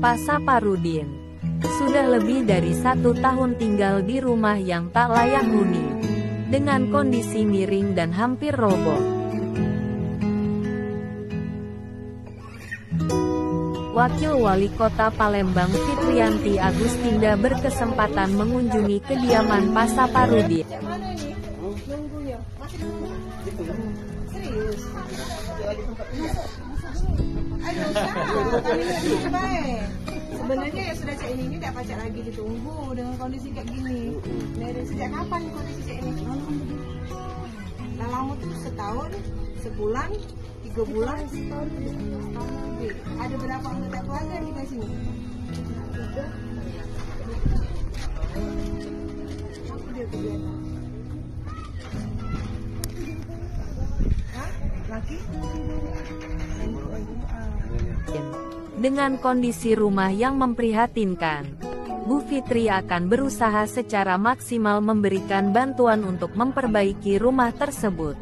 Pak Saparudin sudah lebih dari 1 tahun tinggal di rumah yang tak layak huni, dengan kondisi miring dan hampir roboh. Wakil Wali Kota Palembang Fitriyanti Agustinda berkesempatan mengunjungi kediaman Pak Saparudin. Sebenarnya ya sudah cek ini tidak pacak lagi ditunggu dengan kondisi kayak gini. Dari sejak kapan kondisi cek ini? Lama tuh setahun, sebulan, 3 bulan, setahun. Ada berapa anggota keluarga yang tinggal sini? 3. Apa dia kegiatan? Hah? Laki? Dengan kondisi rumah yang memprihatinkan, Bu Fitri akan berusaha secara maksimal memberikan bantuan untuk memperbaiki rumah tersebut.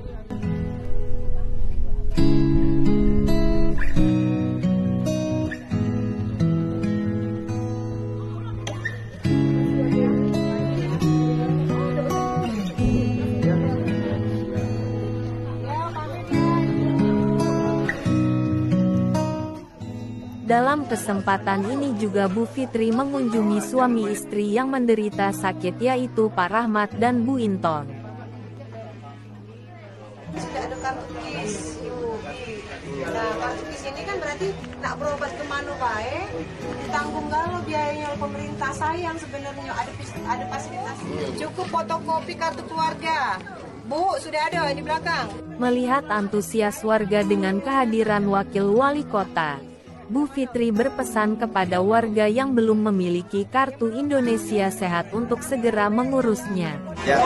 Dalam kesempatan ini juga Bu Fitri mengunjungi suami istri yang menderita sakit, yaitu Pak Rahmat dan Bu Inton. Sudah ada kartu KIS, Ibu. Nah, kartu KIS ini kan berarti nak berobat kemana Pak, ditanggung galau biayanya oleh pemerintah. Sayang sebenarnya ada fasilitas. Cukup fotokopi kartu keluarga. Bu, sudah ada di belakang. Melihat antusias warga dengan kehadiran Wakil Wali Kota, Bu Fitri berpesan kepada warga yang belum memiliki kartu Indonesia Sehat untuk segera mengurusnya. Ya,